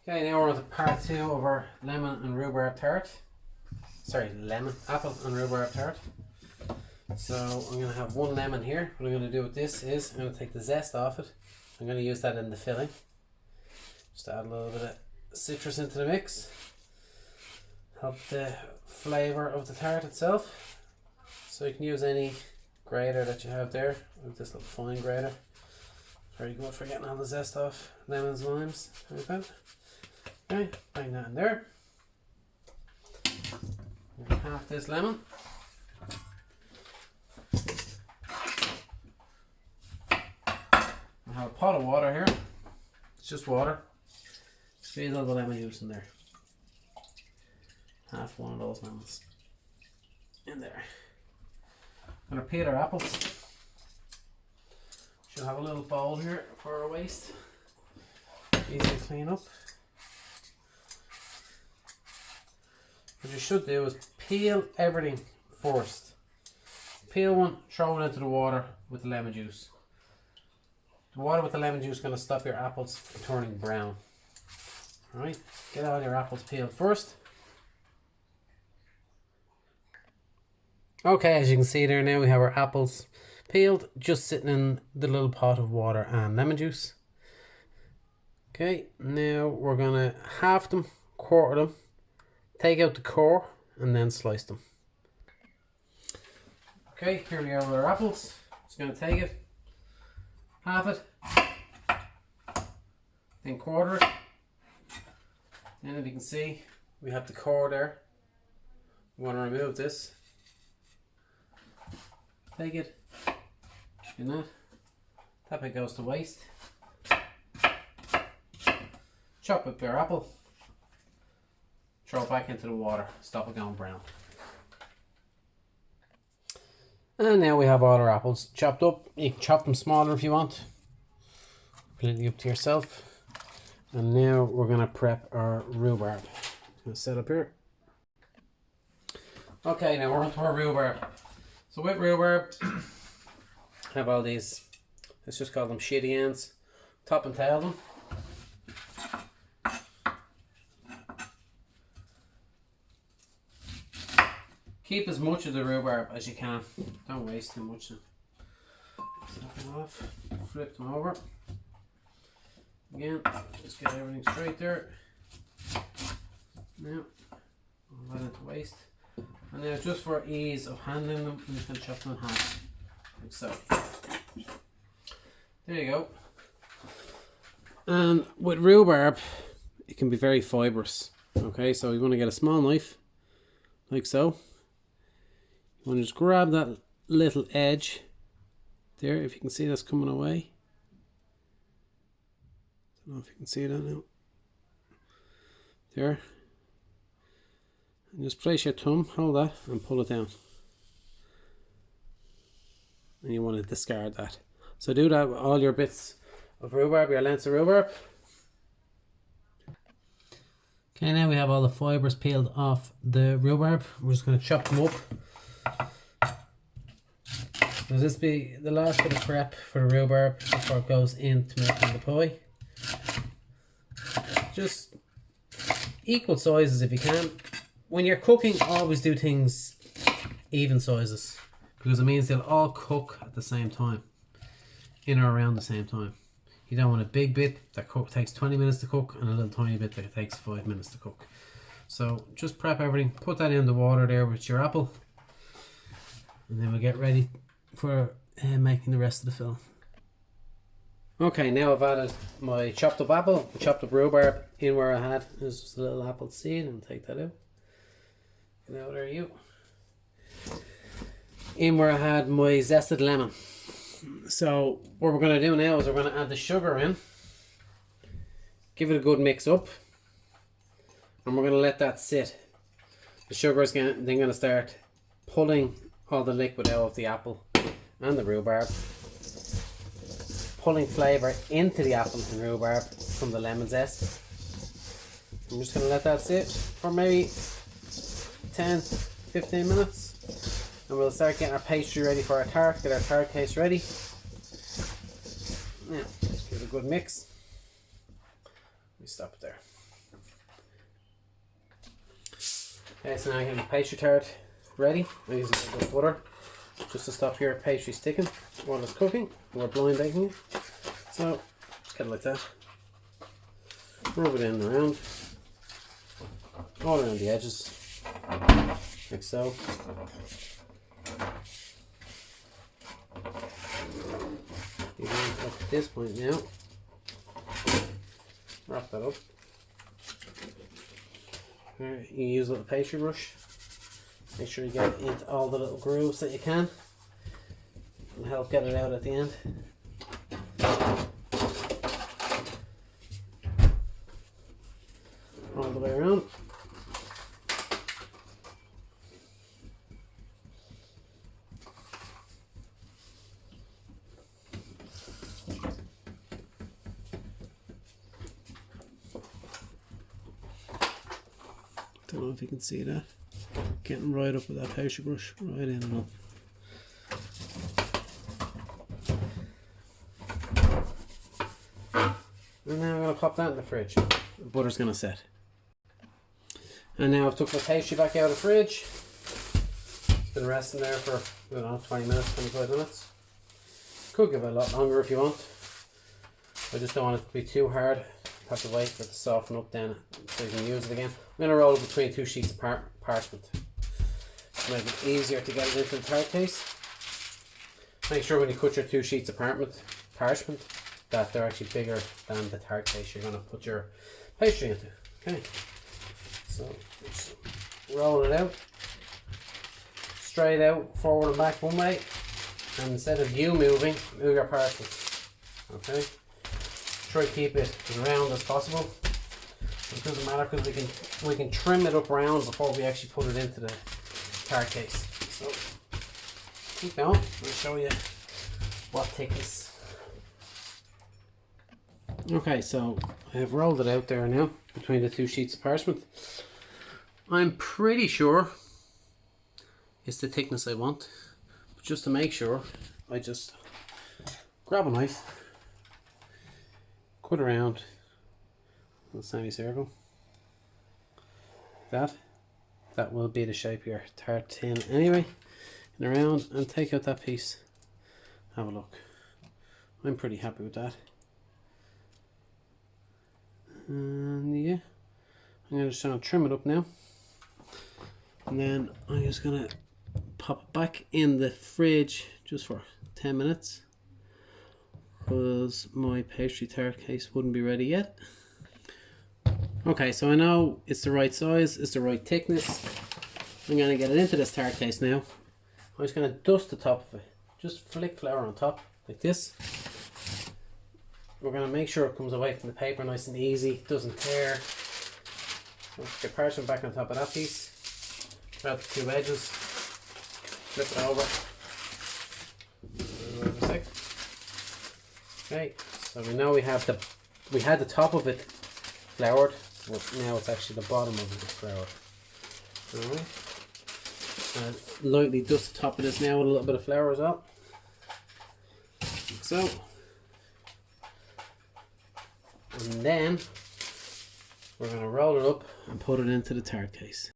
Okay, now we're on to part 2 of our lemon and rhubarb tart. Sorry, apple and rhubarb tart. So I'm going to have 1 lemon here. What I'm going to do with this is I'm going to take the zest off it. I'm going to use that in the filling. Just add a little bit of citrus into the mix. Help the flavour of the tart itself. So you can use any grater that you have there. Like this little fine grater. Very good for getting all the zest off lemons, limes, like that. Okay, bang that in there. Half this lemon. I have a pot of water here. It's just water. Squeeze all the lemon juice in there. Half one of those lemons in there. I'm going to peel our apples. She'll have a little bowl here for our waste. Easy to clean up. What you should do is peel everything first. Peel one, throw it into the water with the lemon juice. The water with the lemon juice is going to stop your apples from turning brown. Alright, get all your apples peeled first. Okay, as you can see there now we have our apples peeled, just sitting in the little pot of water and lemon juice. Okay, now we're going to half them, quarter them, take out the core and then slice them. Okay, here we are with our apples. Just going to take it, half it, then quarter it. And if you can see, we have the core there. We want to remove this. Take it, do that. That bit goes to waste. Chop up your apple. Throw it back into the water. Stop it going brown. And now we have all our apples chopped up. You can chop them smaller if you want. Completely up to yourself. And now we're going to prep our rhubarb. Let's set up here. Okay, now we're on to our rhubarb. So with rhubarb, I have all these, let's just call them shitty ends. Top and tail them. Keep as much of the rhubarb as you can. Don't waste too much. Snap them off, flip them over. Again, just get everything straight there. Now, all that into waste. And now just for ease of handling them, I'm just going to chop them in half, like so. There you go. And with rhubarb, it can be very fibrous. Okay, so you want to get a small knife, like so. You want to just grab that little edge there, if you can see that's coming away. I don't know if you can see that now. There. And just place your thumb, hold that, and pull it down. And you want to discard that. So do that with all your bits of rhubarb, your lengths of rhubarb. Okay, now we have all the fibres peeled off the rhubarb. We're just going to chop them up. So this be the last bit of prep for the rhubarb before it goes into making the pie. Just equal sizes if you can. When you're cooking, always do things even sizes, because it means they'll all cook at the same time, in or around the same time. You don't want a big bit that takes 20 minutes to cook and a little tiny bit that takes 5 minutes to cook. So just prep everything, put that in the water there with your apple, and then we'll get ready for making the rest of the filling. Okay, now I've added my chopped up apple, chopped up rhubarb in where I had. There's just a little apple seed, and take that out. Get out there, you. In where I had my zested lemon. So what we're going to do now is we're going to add the sugar in. Give it a good mix up. And we're going to let that sit. The sugar is then going to start pulling all the liquid out of the apple and the rhubarb. Pulling flavour into the apple and rhubarb from the lemon zest. I'm just going to let that sit for maybe 10-15 minutes, and we'll start getting our pastry ready for our tart. Get our tart case ready. Now, just give it a good mix. We stop it there. Okay, so now I have the pastry tart ready. I'm using a little bit of butter just to stop your pastry sticking while it's cooking. We're blind baking it. So just get it like that. Rub it in and around. All around the edges. Like so. You're going to, at this point now, wrap that up. Alright, you use a little pastry brush. Make sure you get it into all the little grooves that you can. It'll help get it out at the end. All the way around. Don't know if you can see that. Getting right up with that pastry brush, right in and up. And now I'm going to pop that in the fridge. The butter's going to set. And now I've took the pastry back out of the fridge. It's been resting there for, I don't know, 20 minutes, 25 minutes. Could give it a lot longer if you want. I just don't want it to be too hard. Have to wait for it to soften up then so you can use it again. I'm going to roll it between 2 sheets of parchment to make it easier to get it into the tart case. Make sure when you cut your 2 sheets of parchment that they're actually bigger than the tart case you're going to put your pastry into. Okay, so just roll it out, straight out, forward and back one way, and instead of you moving, move your parchment. Okay. Try to keep it as round as possible. It doesn't matter because we can trim it up round before we actually put it into the tart case. So keep going. I'll show you what thickness. Okay, so I have rolled it out there now between the 2 sheets of parchment. I'm pretty sure it's the thickness I want, but just to make sure, I just grab a knife. Cut around a semicircle. That will be the shape of your tart tin anyway. And around and take out that piece. Have a look. I'm pretty happy with that. And yeah, I'm just going to trim it up now. And then I'm just going to pop it back in the fridge just for 10 minutes. Because my pastry tart case wouldn't be ready yet. Okay, so I know it's the right size, it's the right thickness. I'm going to get it into this tart case now. I'm just going to dust the top of it. Just flick flour on top, like this. We're going to make sure it comes away from the paper nice and easy, doesn't tear. Get parchment back on top of that piece. Grab the 2 edges, flip it over. Wait a sec. Okay, so we know we had the top of it floured, but now it's actually the bottom of it is floured. Alright. And lightly dust the top of this now with a little bit of flour as well. So, and then we're going to roll it up and put it into the tart case.